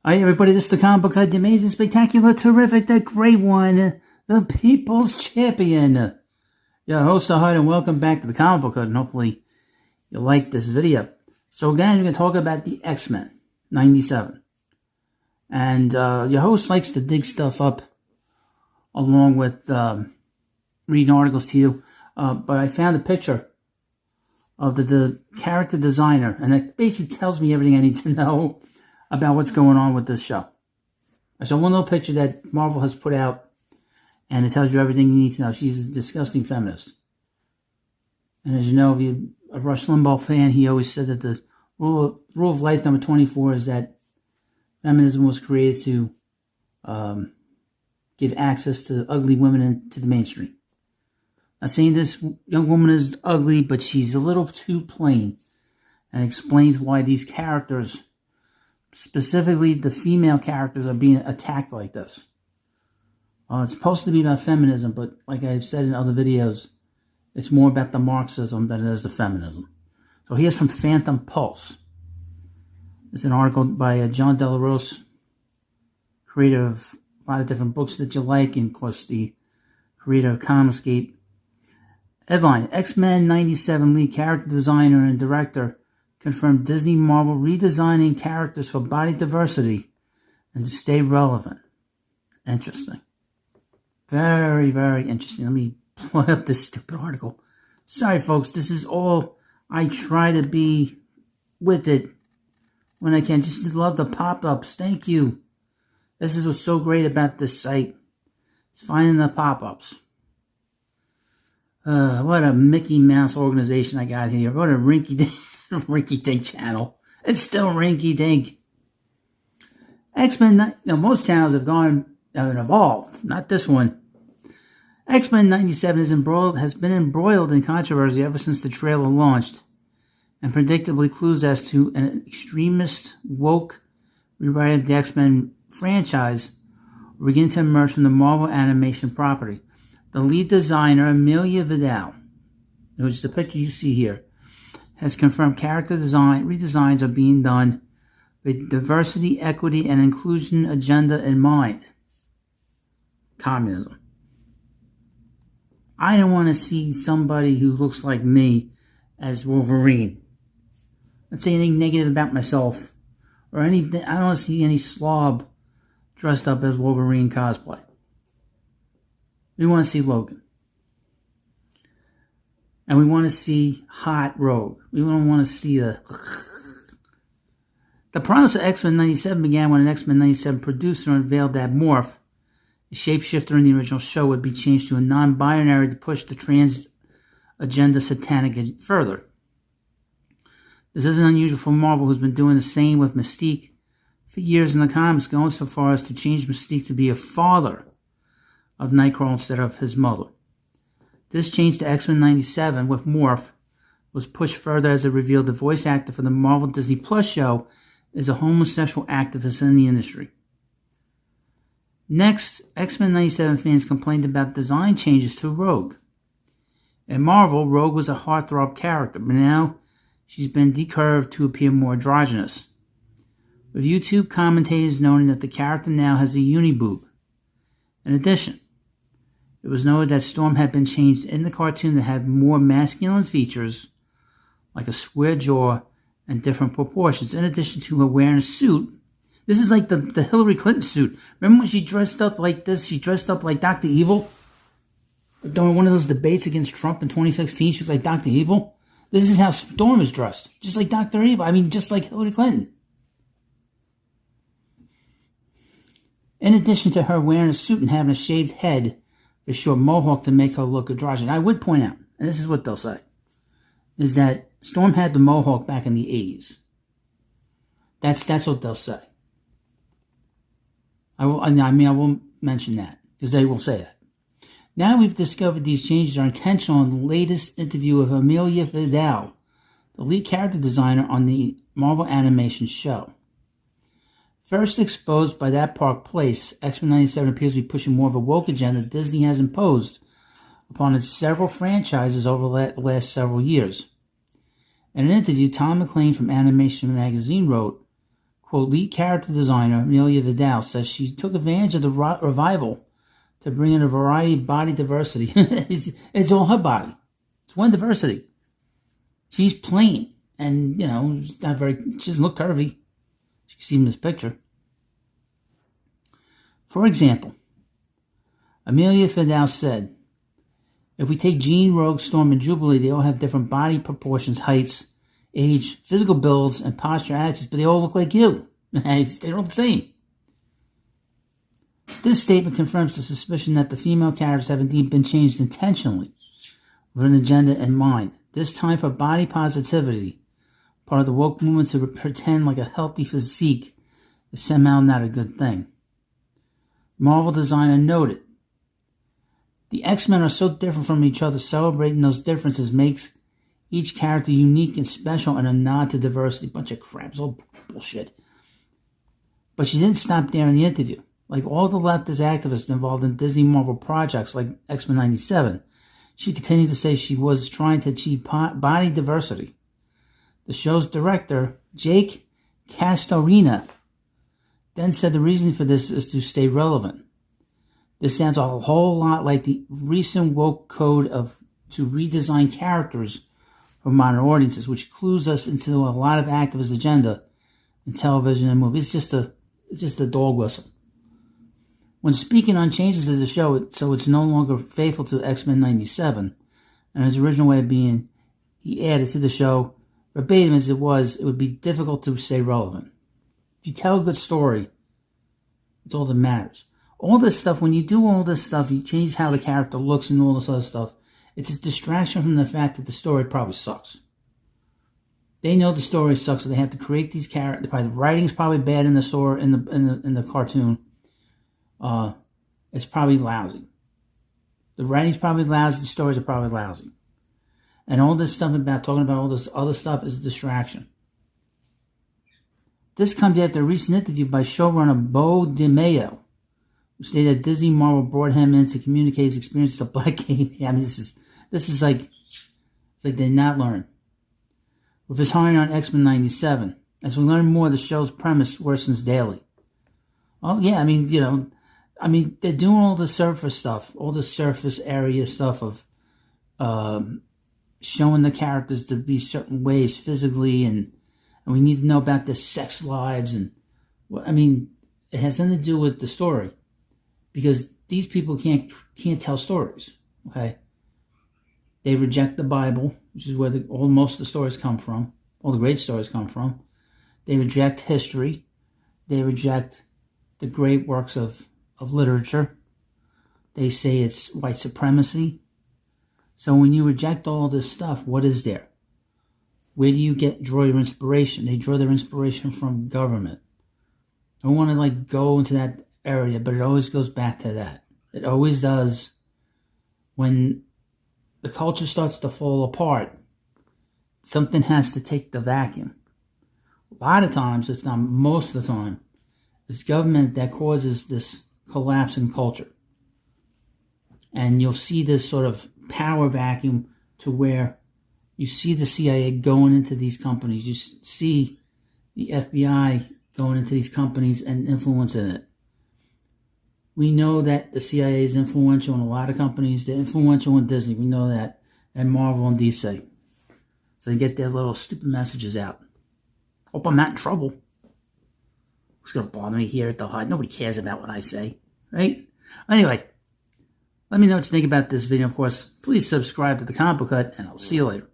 Hi everybody, this is the comic book, the amazing, spectacular, terrific, the great one, the People's Champion. Your host, Hud, and welcome back to the comic book, and hopefully you like this video. So again, we're going to talk about the X-Men, 97. And your host likes to dig stuff up along with reading articles to you. But I found a picture of the character designer, and it basically tells me everything I need to know about what's going on with this show. I saw one little picture that Marvel has put out, and it tells you everything you need to know. She's a disgusting feminist. And as you know, if you're a Rush Limbaugh fan, he always said that the rule of life number 24 is that feminism was created to give access to ugly women into the mainstream. Not saying this young woman is ugly, but she's a little too plain, and explains why these characters, specifically the female characters, are being attacked like this. It's supposed to be about feminism, but like I've said in other videos, it's more about the Marxism than it is the feminism. So here's from Phantom Pulse. It's an article by John Delarose, creator of a lot of different books that you like, and of course the creator of Comicsgate. Headline: X-Men 97 lead character designer and director confirmed Disney Marvel redesigning characters for body diversity and to stay relevant. Interesting. Very, very interesting. Let me pull up this stupid article. Sorry, folks. This is all I try to be with it when I can. Just love the pop-ups. Thank you. This is what's so great about this site. It's finding the pop-ups. What a Mickey Mouse organization I got here. What a rinky-dink channel. It's still rinky-dink. X-Men, most channels have evolved. Not this one. X-Men 97 has been embroiled in controversy ever since the trailer launched, and predictably clues as to an extremist, woke rewriting of the X-Men franchise will begin to emerge from the Marvel animation property. The lead designer, Amelia Vidal, which is the picture you see here, has confirmed character redesigns are being done with diversity, equity, and inclusion agenda in mind. Communism. I don't want to see somebody who looks like me as Wolverine. Don't say anything negative about myself or anything. I don't want to see any slob dressed up as Wolverine cosplay. We want to see Logan. And we want to see hot Rogue. We don't want to see the promise of X-Men 97 began when an X-Men 97 producer unveiled that Morph, a shapeshifter in the original show, would be changed to a non-binary to push the trans agenda satanic further. This isn't unusual for Marvel, who's been doing the same with Mystique for years in the comics, going so far as to change Mystique to be a father of Nightcrawler instead of his mother. This change to X-Men 97 with Morph was pushed further as it revealed the voice actor for the Marvel Disney Plus show is a homosexual activist in the industry. Next, X-Men 97 fans complained about design changes to Rogue. In Marvel, Rogue was a heartthrob character, but now she's been decurved to appear more androgynous, with YouTube commentators noting that the character now has a uniboob. In addition, it was noted that Storm had been changed in the cartoon to have more masculine features, like a square jaw and different proportions, in addition to her wearing a suit. This is like the Hillary Clinton suit. Remember when she dressed up like this? She dressed up like Dr. Evil? During one of those debates against Trump in 2016, she was like Dr. Evil. This is how Storm is dressed. Just like Dr. Evil. I mean, just like Hillary Clinton. In addition to her wearing a suit and having a shaved head, a short mohawk to make her look androgynous. I would point out, and this is what they'll say, is that Storm had the mohawk back in the 80s. That's what they'll say. I won't mention that, because they will say that. Now we've discovered these changes are intentional in the latest interview of Amelia Vidal, the lead character designer on the Marvel animation show. First exposed by That Park Place, X-Men 97 appears to be pushing more of a woke agenda Disney has imposed upon its several franchises over the last several years. In an interview, Tom McLean from Animation Magazine wrote, quote, lead character designer Amelia Vidal says she took advantage of the revival to bring in a variety of body diversity. It's all her body. It's one diversity. She's plain and, she doesn't look curvy. You can see in this picture. For example, Amelia Vidal said, if we take Jean, Rogue, Storm, and Jubilee, they all have different body proportions, heights, age, physical builds, and posture attitudes, but they all look like you. They're all the same. This statement confirms the suspicion that the female characters have indeed been changed intentionally with an agenda in mind. This time for body positivity, part of the woke movement to pretend like a healthy physique is somehow not a good thing. Marvel designer noted, the X-Men are so different from each other, celebrating those differences makes each character unique and special and a nod to diversity. Bunch of crap, it's all bullshit. But she didn't stop there in the interview. Like all the leftist activists involved in Disney Marvel projects like X-Men 97, she continued to say she was trying to achieve body diversity. The show's director, Jake Castorina, then said the reason for this is to stay relevant. This sounds a whole lot like the recent woke code to redesign characters for modern audiences, which clues us into a lot of activist agenda in television and movies. It's just a dog whistle. When speaking on changes to the show, so it's no longer faithful to X-Men 97 and its original way of being, he added to the show, verbatim as it would be difficult to stay relevant. If you tell a good story, it's all that matters. All this stuff, when you do all this stuff, you change how the character looks and all this other stuff, it's a distraction from the fact that the story probably sucks. They know the story sucks, so they have to create these characters. The writing's probably bad in the story, in the cartoon. It's probably lousy. The writing's probably lousy. The stories are probably lousy. And all this stuff about talking about all this other stuff is a distraction. This comes after a recent interview by showrunner Bo DeMayo, who stated that Disney Marvel brought him in to communicate his experience as a black gay. I mean, this is like, it's like they not learn. With his hiring on X-Men 97, as we learn more, the show's premise worsens daily. Oh yeah, I mean, they're doing all the surface stuff, all the surface area stuff of showing the characters to be certain ways physically, and we need to know about their sex lives, and it has nothing to do with the story, because these people can't tell stories. Okay, they reject the Bible, which is where most of the stories come from. All the great stories come from. They reject history. They reject the great works of literature. They say it's white supremacy. So when you reject all this stuff, what is there? Where do you draw your inspiration? They draw their inspiration from government. I don't want to go into that area, but it always goes back to that. It always does. When the culture starts to fall apart, something has to take the vacuum. A lot of times, if not most of the time, it's government that causes this collapse in culture. And you'll see this sort of power vacuum to where you see the CIA going into these companies. You see the FBI going into these companies and influencing it. We know that the CIA is influential in a lot of companies. They're influential in Disney. We know that. And Marvel and DC. So they get their little stupid messages out. Hope I'm not in trouble. Who's going to bother me here at the hut? Nobody cares about what I say. Right? Anyway, let me know what you think about this video. Of course, please subscribe to the Comic Book Hut, and I'll see you later.